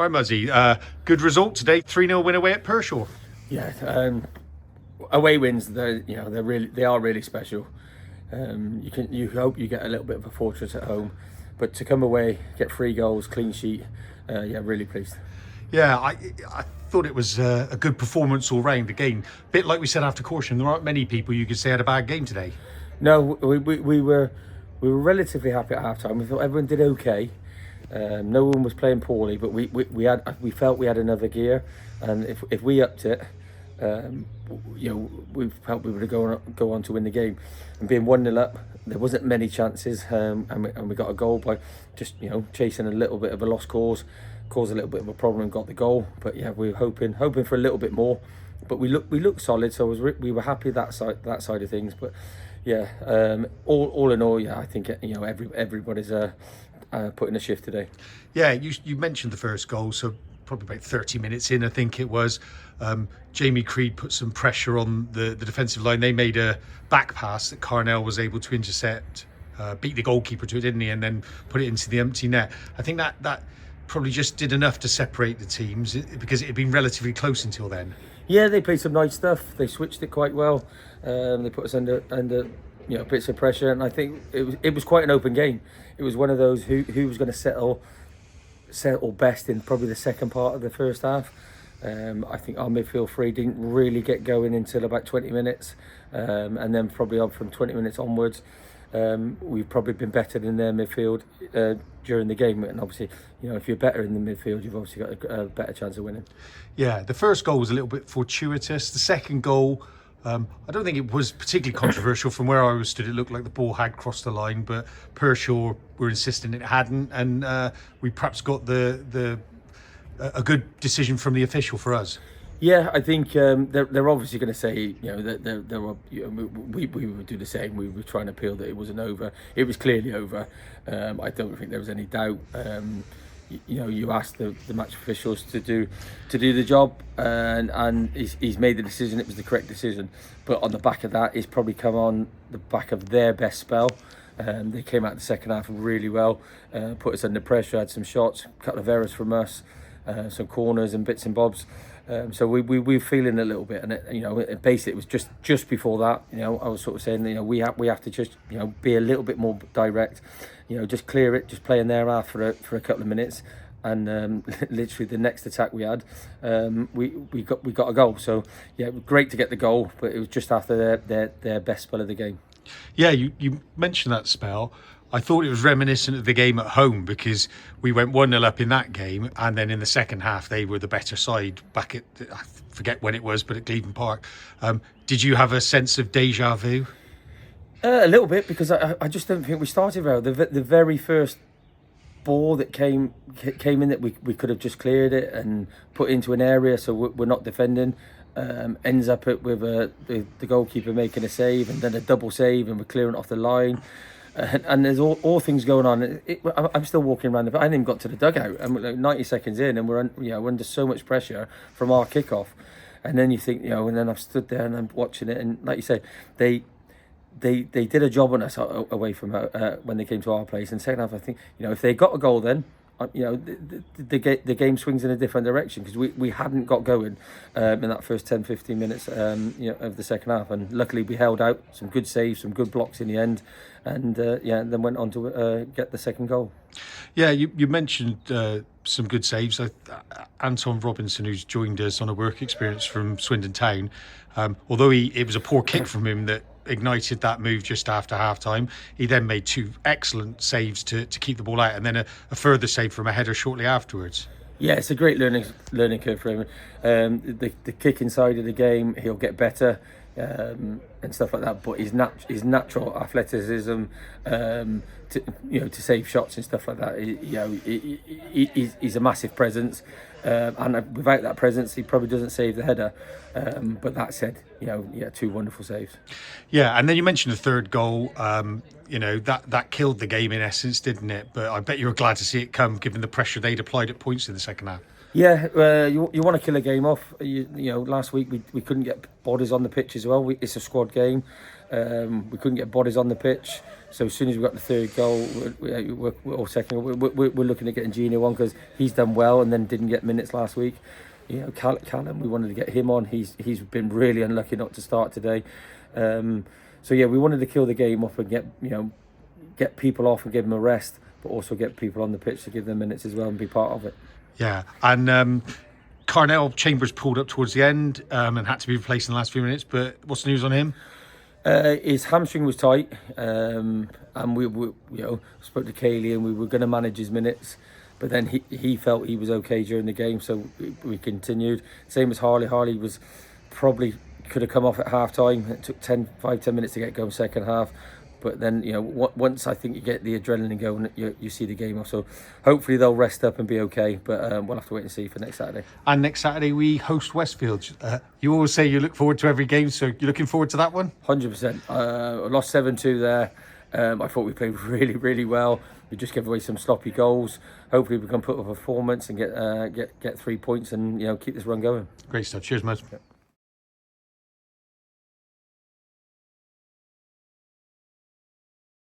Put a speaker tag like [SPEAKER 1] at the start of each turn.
[SPEAKER 1] All right, Muzzy. Good result today. 3-0 win away at Pershore.
[SPEAKER 2] Yeah, away wins. They are really special. You hope you get a little bit of a fortress at home, but to come away, get 3 goals, clean sheet. Really pleased.
[SPEAKER 1] Yeah, I thought it was a good performance all round. Again, a bit like we said after caution, there aren't many people you could say had a bad game today.
[SPEAKER 2] No, we were relatively happy at half time. We thought everyone did okay. No one was playing poorly, but we felt we had another gear, and if we upped it, we felt we would go on to win the game. And being 1-0 up, there wasn't many chances, and we got a goal by just chasing a little bit of a lost cause, caused a little bit of a problem and got the goal. But yeah, we were hoping for a little bit more. But we looked solid, so we were happy that side of things. But yeah, all in all, yeah, I think everybody's putting a shift today.
[SPEAKER 1] Yeah, you mentioned the first goal, so probably about 30 minutes in, I think it was. Jamie Creed put some pressure on the defensive line. They made a back pass that Carnell was able to intercept, beat the goalkeeper to it, didn't he? And then put it into the empty net. I think that probably just did enough to separate the teams because it had been relatively close until then.
[SPEAKER 2] Yeah, they played some nice stuff. They switched it quite well. They put us under bits of pressure, and I think it was quite an open game. It was one of those who was going to settle best in probably the second part of the first half. I think our midfield three didn't really get going until about 20 minutes, and then probably on from 20 minutes onwards, we've probably been better than their midfield during the game. And obviously, if you're better in the midfield, you've obviously got a better chance of winning.
[SPEAKER 1] Yeah, the first goal was a little bit fortuitous. The second goal, I don't think it was particularly controversial. From where I was stood, it looked like the ball had crossed the line, but Pershore were insisting it hadn't, and we perhaps got a good decision from the official for us.
[SPEAKER 2] Yeah, I think they're obviously going to say that we would do the same. We were trying to appeal that it wasn't over. It was clearly over. I don't think there was any doubt. You asked the match officials to do the job, and he's made the decision. It was the correct decision. But on the back of that, he's probably come on the back of their best spell. They came out the second half really well, put us under pressure, had some shots, a couple of errors from us, some corners and bits and bobs. So we were feeling a little bit, and basically it was just before that. I was sort of saying, we have to just be a little bit more direct, just clear it, just play in their half for a couple of minutes, and literally the next attack we had, we got a goal. So yeah, it was great to get the goal, but it was just after their best spell of the game.
[SPEAKER 1] Yeah, you mentioned that spell. I thought it was reminiscent of the game at home because we went 1-0 up in that game, and then in the second half they were the better side back at, I forget when it was, but at Gleben Park. Did you have a sense of deja vu?
[SPEAKER 2] A little bit, because I just don't think we started well. The very first ball that came in that we could have just cleared it and put into an area, so we're not defending. Ends up with the goalkeeper making a save and then a double save, and we're clearing off the line. And there's all things going on. I'm still walking around. I hadn't even got to the dugout. I'm like 90 seconds in, and we're under so much pressure from our kickoff. And then you think, and then I've stood there and I'm watching it, and like you say, they did a job on us away from when they came to our place. And second half, I think if they got a goal, then the game swings in a different direction, because we hadn't got going in that first 10-15 minutes of the second half, and luckily we held out, some good saves, some good blocks in the end, and then went on to get the second goal.
[SPEAKER 1] Yeah, you mentioned some good saves. Anton Robinson, who's joined us on a work experience from Swindon Town, although it was a poor kick from him that ignited that move just after half-time, he then made 2 excellent saves to keep the ball out, and then a further save from a header shortly afterwards. Yeah,
[SPEAKER 2] it's a great learning curve for him. The kicking side of the game, he'll get better, and stuff like that. But his natural athleticism, to save shots and stuff like that, he's a massive presence. And without that presence, he probably doesn't save the header. But that said, 2 wonderful saves.
[SPEAKER 1] Yeah, and then you mentioned the third goal. That killed the game in essence, didn't it? But I bet you were glad to see it come, given the pressure they'd applied at points in the second half.
[SPEAKER 2] Yeah, you want to kill a game off. You know, last week we couldn't get bodies on the pitch as well. It's a squad game. We couldn't get bodies on the pitch. So as soon as we got the third goal, or second, we're looking at getting Gino on because he's done well and then didn't get minutes last week. You know, Callum, we wanted to get him on. He's been really unlucky not to start today. So yeah, we wanted to kill the game off and get people off and give them a rest, but also get people on the pitch to give them minutes as well and be part of it.
[SPEAKER 1] Yeah, and Carnell Chambers pulled up towards the end and had to be replaced in the last few minutes. But what's the news on him?
[SPEAKER 2] His hamstring was tight, and we spoke to Kaylee and we were going to manage his minutes, but then he felt he was okay during the game, so we continued. Same as Harley. Harley was probably could have come off at half time. It took 10 minutes to get going second half. But then, once I think you get the adrenaline going, you see the game off. So hopefully they'll rest up and be okay. But we'll have to wait and see for next Saturday.
[SPEAKER 1] And next Saturday we host Westfield. You always say you look forward to every game, so you're looking forward to that one?
[SPEAKER 2] 100%. I lost 7-2 there. I thought we played really, really well. We just gave away some sloppy goals. Hopefully we can put up a performance and get 3 points and keep this run going.
[SPEAKER 1] Great stuff. Cheers, mate. Yeah.